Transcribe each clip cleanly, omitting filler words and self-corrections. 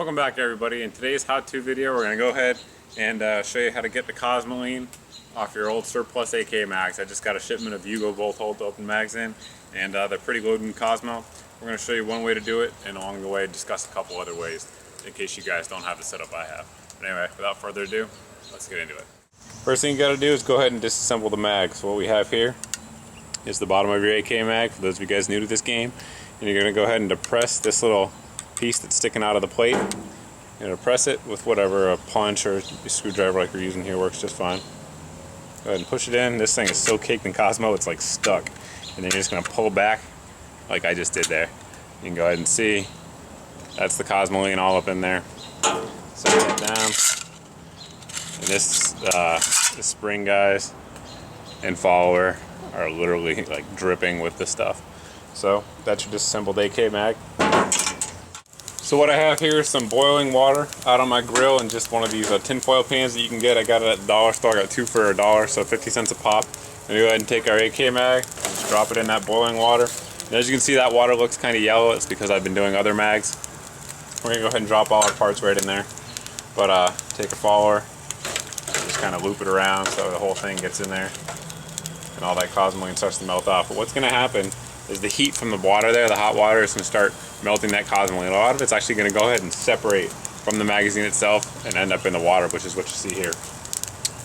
Welcome back everybody. In today's how-to video we're going to go ahead and show you how to get the Cosmoline off your old surplus AK mags. I just got a shipment of Yugo bolt hold open mags in, and they're pretty loaded in Cosmo. We're going to show you one way to do it, and along the way discuss a couple other ways in case you guys don't have the setup I have. But anyway, without further ado, let's get into it. First thing you got to do is go ahead and disassemble the mags. So what we have here is the bottom of your AK mag, for those of you guys new to this game. And you're going to go ahead and depress this little piece that's sticking out of the plate. You're going to press it with whatever, a punch or a screwdriver like we're using here works just fine. Go ahead and push it in. This thing is so caked in Cosmo it's like stuck. And then you're just going to pull back like I just did there. You can go ahead and see that's the Cosmoline all up in there. Set that down. And this spring, guys, and follower are literally like dripping with this stuff. So that's your disassembled AK mag. So what I have here is some boiling water out on my grill and just one of these tinfoil pans that you can get. I got it at the dollar store. I got two for $1, so 50 cents a pop. And we go ahead and take our AK mag, just drop it in that boiling water. And as you can see, that water looks kind of yellow. It's because I've been doing other mags. We're gonna go ahead and drop all our parts right in there. But take a follower, just kind of loop it around so the whole thing gets in there, and all that Cosmoline starts to melt off. But what's gonna happen is the heat from the water there, the hot water, is going to start melting that Cosmoline. A lot of it's actually going to go ahead and separate from the magazine itself and end up in the water, which is what you see here.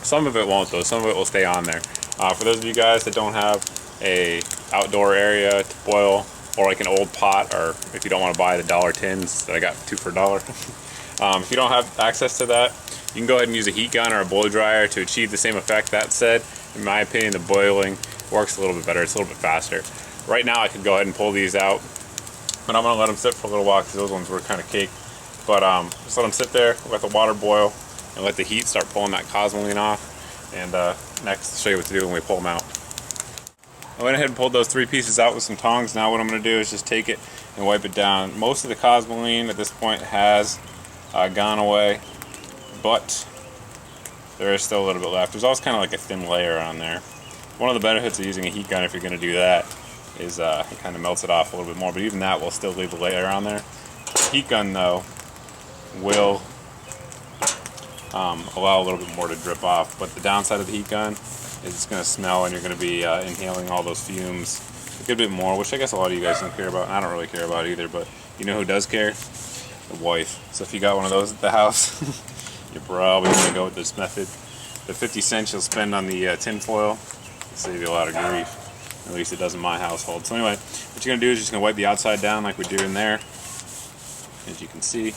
Some of it won't though, some of it will stay on there. For those of you guys that don't have a outdoor area to boil, or like an old pot, or if you don't want to buy the dollar tins that I got 2 for $1, if you don't have access to that, you can go ahead and use a heat gun or a blow dryer to achieve the same effect. That said, in my opinion, the boiling works a little bit better. It's a little bit faster. Right now I could go ahead and pull these out, but I'm going to let them sit for a little while because those ones were kind of caked. But just let them sit there, let the water boil, and let the heat start pulling that Cosmoline off. And next, I'll show you what to do when we pull them out. I went ahead and pulled those 3 pieces out with some tongs. Now what I'm going to do is just take it and wipe it down. Most of the Cosmoline at this point has gone away, but there is still a little bit left. There's always kind of like a thin layer on there. One of the benefits of using a heat gun, if you're going to do that, is it kind of melts it off a little bit more, but even that will still leave a layer on there. The heat gun though will allow a little bit more to drip off, but the downside of the heat gun is it's going to smell and you're going to be inhaling all those fumes a good bit more, which I guess a lot of you guys don't care about, and I don't really care about either, but you know who does care? The wife. So if you got one of those at the house, you're probably going to go with this method. The 50 cents you'll spend on the tinfoil will save you a lot of grief. At least it does in my household. So anyway, what you're going to do is just going to wipe the outside down like we do in there. As you can see,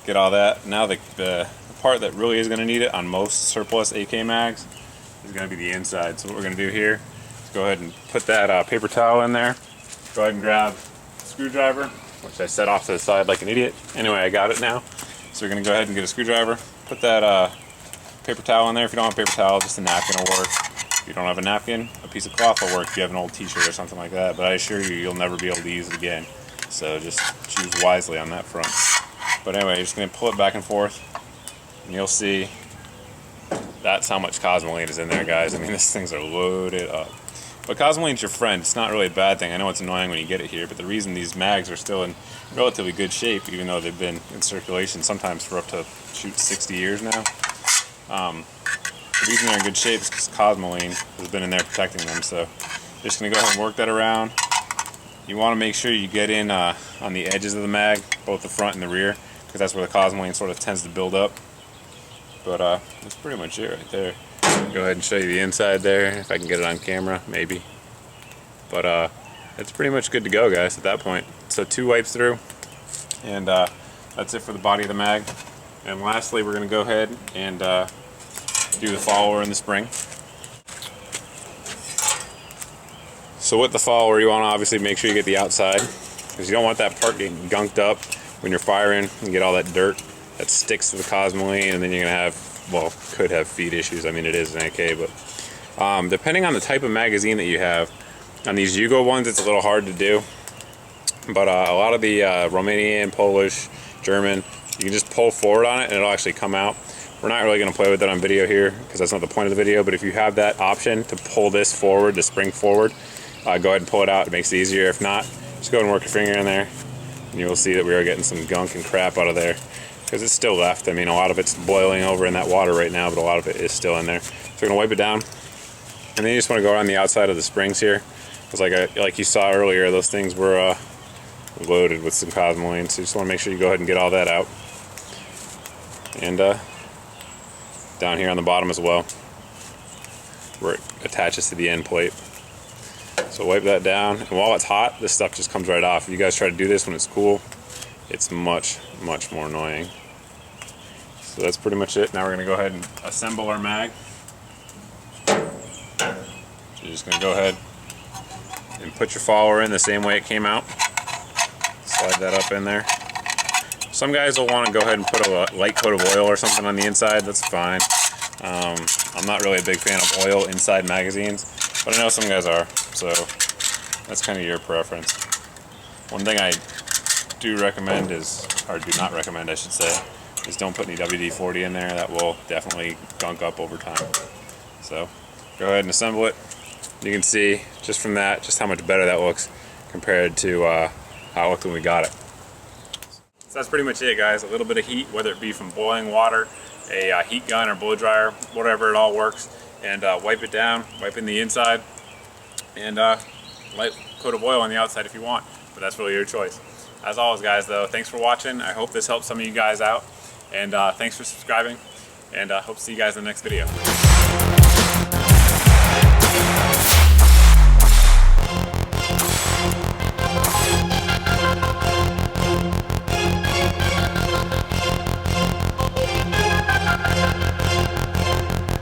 get all that. Now the part that really is going to need it on most surplus AK mags is going to be the inside. So what we're going to do here is go ahead and put that paper towel in there. Go ahead and grab a screwdriver, which I set off to the side like an idiot. Anyway, I got it now. So we're going to go ahead and get a screwdriver. Put that paper towel in there. If you don't have a paper towel, just a napkin will work. If you don't have a napkin, a piece of cloth will work if you have an old t-shirt or something like that, but I assure you, you'll never be able to use it again. So just choose wisely on that front. But anyway, you're just going to pull it back and forth, and you'll see that's how much Cosmoline is in there, guys. I mean, these things are loaded up. But Cosmoline's your friend. It's not really a bad thing. I know it's annoying when you get it here, but the reason these mags are still in relatively good shape, even though they've been in circulation sometimes for up to, 60 years now, the reason they're in good shape is because Cosmoline has been in there protecting them. So just going to go ahead and work that around. You want to make sure you get in on the edges of the mag, both the front and the rear, because that's where the Cosmoline sort of tends to build up. But that's pretty much it right there. Go ahead and show you the inside there, if I can get it on camera, maybe. But it's pretty much good to go, guys, at that point. So 2 wipes through, and that's it for the body of the mag. And lastly, we're going to go ahead and do the follower and the spring. So with the follower, you want to obviously make sure you get the outside, because you don't want that part getting gunked up when you're firing and get all that dirt that sticks to the Cosmoline, and then you're going to have, well, could have feed issues. I mean, it is an AK, but depending on the type of magazine that you have, on these Yugo ones, it's a little hard to do. But a lot of the Romanian, Polish, German, you can just pull forward on it and it'll actually come out. We're not really going to play with it on video here because that's not the point of the video, but if you have that option to pull this forward, to spring forward, go ahead and pull it out. It makes it easier. If not, just go ahead and work your finger in there and you will see that we are getting some gunk and crap out of there. because it's still left. I mean, a lot of it's boiling over in that water right now, but a lot of it is still in there. So we're gonna wipe it down, and then you just want to go around the outside of the springs here, because like you saw earlier, those things were loaded with some Cosmoline. So you just want to make sure you go ahead and get all that out, and down here on the bottom as well, where it attaches to the end plate. So wipe that down, and while it's hot, this stuff just comes right off. If you guys try to do this when it's cool, it's much more annoying. So that's pretty much it. Now we're gonna go ahead and assemble our mag. So you're just gonna go ahead and put your follower in the same way it came out. Slide that up in there. Some guys will want to go ahead and put a light coat of oil or something on the inside. That's fine. I'm not really a big fan of oil inside magazines, but I know some guys are, so that's kind of your preference. One thing I do recommend is, or do not recommend I should say, is don't put any WD-40 in there. That will definitely gunk up over time. So go ahead and assemble it. You can see just from that just how much better that looks compared to how it looked when we got it. So that's pretty much it, guys. A little bit of heat, whether it be from boiling water, a heat gun or blow dryer, whatever, it all works. And wipe it down, wipe in the inside, and light coat of oil on the outside if you want, but that's really your choice. As always, guys, though, thanks for watching. I hope this helps some of you guys out, and thanks for subscribing, and hope to see you guys in the next video.